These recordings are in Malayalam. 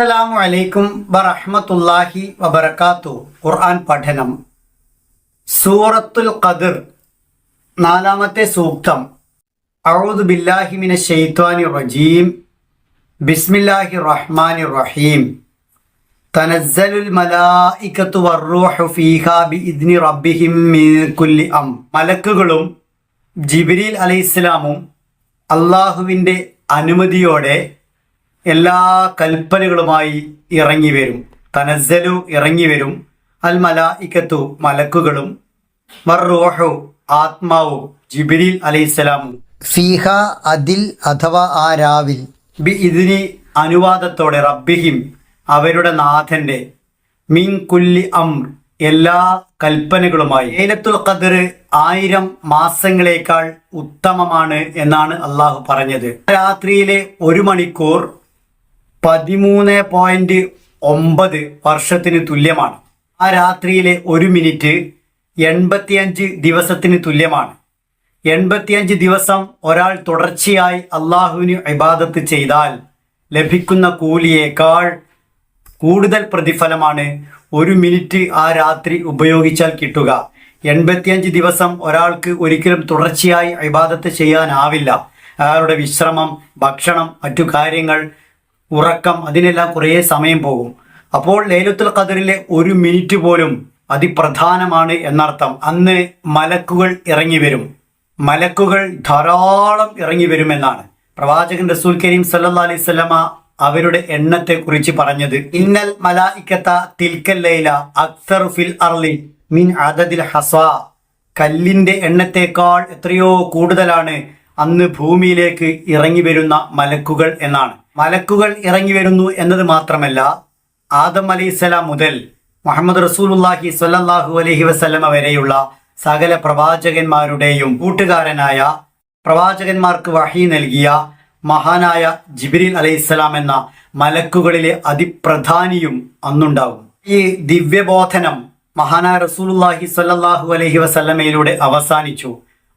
അസ്സലാമു അലൈക്കും വറഹ്മത്തുള്ളാഹി വബറകാതുഹു. ഖുർആൻ പഠനം. സൂറത്തുൽ ഖദർ, നാലാമത്തെ സൂക്തം. അഊദു ബില്ലാഹി മിനശ് ശൈത്വാനിർ റജീം. ബിസ്മില്ലാഹിർ റഹ്മാനിർ റഹീം. തനസ്സലുൽ മലായികത്തു വറൂഹു ഫീഹാ ബിഇദ്നി റബ്ബിഹിം മിൻ കുല്ലി മലക്കുകളും ജിബ്രീൽ അലൈഹിസ്സലാമും അള്ളാഹുവിൻ്റെ അനുമതിയോടെ എല്ലാ കൽപ്പനകളുമായി ഇറങ്ങി വരും. തനസ്സലു ഇറങ്ങി വരും, അൽ മലായികത്തു മലക്കുകളും, വറൂഹു ആത്മാവും, ജിബ്രീൽ അലൈഹിസ്സലാമും, ഫീഹ അതിൽ അഥവാ ആ രാവിൽ, ബി ഇതിനി അനുവാദത്തോടെ, റബ്ബിഹിം അവരുടെ നാഥൻ്റെ, മിൻ കുല്ലി എല്ലാ കൽപ്പനകളുമായി. ലൈലത്തുൽ ഖദർ 1000 മാസങ്ങളേക്കാൾ ഉത്തമമാണ് എന്നാണ് അള്ളാഹു പറഞ്ഞത്. രാത്രിയിലെ 1 മണിക്കൂർ 13.9 വർഷത്തിന് തുല്യമാണ്. ആ രാത്രിയിലെ 1 മിനിറ്റ് 85 ദിവസത്തിന് തുല്യമാണ്. 85 ദിവസം ഒരാൾ തുടർച്ചയായി അള്ളാഹുവിന് ഇബാദത്ത് ചെയ്താൽ ലഭിക്കുന്ന കൂലിയേക്കാൾ കൂടുതൽ പ്രതിഫലമാണ് 1 മിനിറ്റ് ആ രാത്രി ഉപയോഗിച്ചാൽ കിട്ടുക. 85 ദിവസം ഒരാൾക്ക് ഒരിക്കലും തുടർച്ചയായി ഇബാദത്ത് ചെയ്യാനാവില്ല. അയാളുടെ വിശ്രമം, ഭക്ഷണം, മറ്റു കാര്യങ്ങൾ, ഉറക്കം, അതിനെല്ലാം കുറേ സമയം പോകും. അപ്പോൾ ലൈലത്തുൽ ഖദറിലെ 1 മിനിറ്റ് പോലും അതിപ്രധാനമാണ് എന്നർത്ഥം. അന്ന് മലക്കുകൾ ഇറങ്ങി വരും. മലക്കുകൾ ധാരാളം ഇറങ്ങി വരുമെന്നാണ് പ്രവാചകൻ റസൂൽ കരീം സല്ലല്ലാഹു അലൈഹി വസല്ലമ അവരുടെ എണ്ണത്തെ കുറിച്ച് പറഞ്ഞത്. ഇന്നൽ മലായികത തിൽക്കൽ ലൈല അക്സറു ഫിൽ അർളി മിൻ അദദിൽ ഹസാ. കല്ലിൻ്റെ എണ്ണത്തേക്കാൾ എത്രയോ കൂടുതലാണ് അന്ന് ഭൂമിയിലേക്ക് ഇറങ്ങി വരുന്ന മലക്കുകൾ എന്നാണ്. മലക്കുകൾ ഇറങ്ങി വരുന്നു എന്നത് മാത്രമല്ല, ആദം അലൈഹിസ്സലാം മുതൽ മുഹമ്മദ് റസൂലുള്ളാഹി സ്വല്ലല്ലാഹു അലൈഹി വസല്ലമ വരെയുള്ള സകല പ്രവാചകന്മാരുടെയും കൂട്ടുകാരനായ, പ്രവാചകന്മാർക്ക് വഹി നൽകിയ മഹാനായ ജിബ്രീൽ അലൈഹിസ്സലാം എന്ന മലക്കുകളിലെ അതിപ്രധാനിയും അന്നുണ്ടാകും. ഈ ദിവ്യബോധനം മഹാനായ റസൂലുള്ളാഹി സ്വല്ലല്ലാഹു അലൈഹി വസല്ലമയിലൂടെ അവസാനിച്ചു.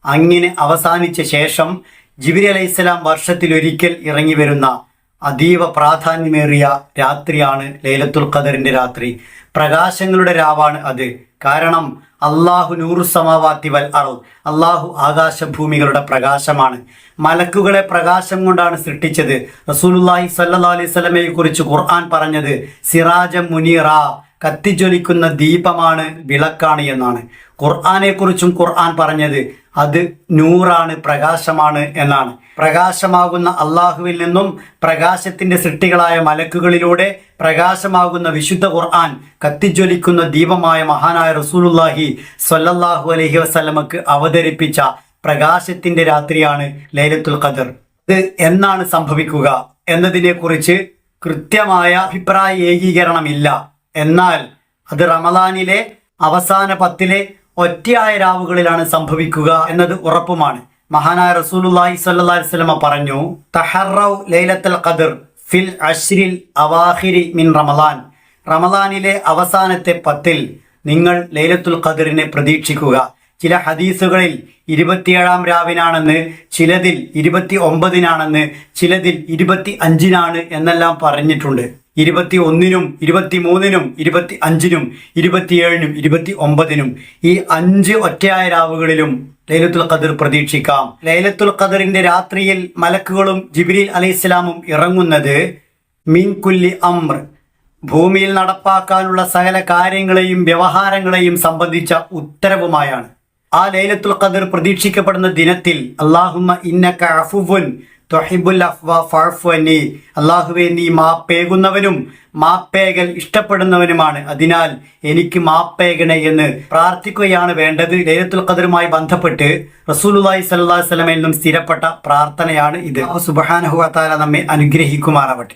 അങ്ങനെ അവസാനിച്ച ശേഷം ജിബ്രീൽ അലൈഹിസ്സലാം വർഷത്തിലൊരിക്കൽ ഇറങ്ങി വരുന്ന അതീവ പ്രാധാന്യമേറിയ രാത്രിയാണ് ലൈലത്തുൽ ഖദറിൻ്റെ രാത്രി. പ്രകാശങ്ങളുടെ രാവാണ് അത്. കാരണം അള്ളാഹു നൂറു സമാവാത്തി വൽ അർദ്, അള്ളാഹു ആകാശഭൂമികളുടെ പ്രകാശമാണ്. മലക്കുകളെ പ്രകാശം കൊണ്ടാണ് സൃഷ്ടിച്ചത്. റസൂലുള്ളാഹി സ്വല്ലല്ലാഹു അലൈഹി വസല്ലമയെ കുറിച്ച് ഖുർആൻ പറഞ്ഞത് സിറാജം മുനീറ, കത്തിജ്വലിക്കുന്ന ദീപമാണ്, വിളക്കാണ് എന്നാണ്. ഖുർആനെ കുറിച്ചും ഖുർആൻ പറഞ്ഞത് അത് നൂറാണ്, പ്രകാശമാണ് എന്നാണ്. പ്രകാശമാകുന്ന അള്ളാഹുവിൽ നിന്നും പ്രകാശത്തിന്റെ സൃഷ്ടികളായ മലക്കുകളിലൂടെ പ്രകാശമാകുന്ന വിശുദ്ധ ഖുർആൻ കത്തിജ്വലിക്കുന്ന ദീപമായ മഹാനായ റസൂലുള്ളാഹി സ്വല്ലല്ലാഹു അലൈഹി വസല്ലമക്ക് അവതരിപ്പിച്ച പ്രകാശത്തിന്റെ രാത്രിയാണ് ലൈലത്തുൽ ഖദർ. ഇത് എന്നാണ് സംഭവിക്കുക എന്നതിനെ കുറിച്ച് കൃത്യമായ അഭിപ്രായ ഏകീകരണമില്ല. എന്നാൽ അത് റമദാനിലെ അവസാന 10 ഒറ്റയായ രാവുകളിലാണ് സംഭവിക്കുക എന്നത് ഉറപ്പുമാണ്. മഹാനായ റസൂലുള്ളാഹി സ്വല്ലല്ലാഹു അലൈഹി വസല്ലമ പറഞ്ഞു, തഹറൗ ലൈലത്തുൽ ഖദർ ഫിൽ അശ്രിൽ അവാഖിരി മിൻ റമദാൻ. റമദാനിലെ അവസാനത്തെ 10 നിങ്ങൾ ലൈലത്തുൽ ഖദറിനെ പ്രതീക്ഷിക്കുക. ചില ഹദീസുകളിൽ 27-ാം രാവിനാണെന്ന്, ചിലതിൽ 29-നാണെന്ന്, ചിലതിൽ 25-നാണ് എന്നെല്ലാം പറഞ്ഞിട്ടുണ്ട്. 21-നും 23-നും 25-നും 27-നും 29-നും ഈ 5 ഒറ്റയായ രാവുകളിലും ലൈലത്തുൽ ഖദർ പ്രതീക്ഷിക്കാം. ലൈലത്തുൽ ഖദറിന്റെ രാത്രിയിൽ മലക്കുകളും ജിബ്രീൽ അലൈഹിസ്സലാമും ഇറങ്ങുന്നത് മിൻ കുല്ലി ഭൂമിയിൽ നടപ്പാക്കാനുള്ള സകല കാര്യങ്ങളെയും വ്യവഹാരങ്ങളെയും സംബന്ധിച്ച ഉത്തരവുമായാണ്. ആ ലൈലത്തുൽ ഖദർ പ്രതീക്ഷിക്കപ്പെടുന്ന ദിനത്തിൽ അല്ലാഹുമ്മ ഇന്നക അഫുവുൻ തുഹിബ്ബുൽ അഫ്വ ഫഅഫു അന്നി, അല്ലാഹുവേ നീ മാപ്പേകുന്നവനും മാപ്പേകൽ ഇഷ്ടപ്പെടുന്നവനുമാണ്, അതിനാൽ എനിക്ക് മാപ്പേകണേ എന്ന് പ്രാർത്ഥിക്കുകയാണ് വേണ്ടത്. ലൈലത്തുൽ ഖദറുമായി ബന്ധപ്പെട്ട് റസൂലുള്ളാഹി സ്വല്ലല്ലാഹു അലൈഹി വസല്ലമയിൽ നിന്നും സ്ഥിരപ്പെട്ട പ്രാർത്ഥനയാണ് ഇത്. സുബ്ഹാനഹു വ തആല നമ്മെ അനുഗ്രഹിക്കുമാറാവട്ടെ.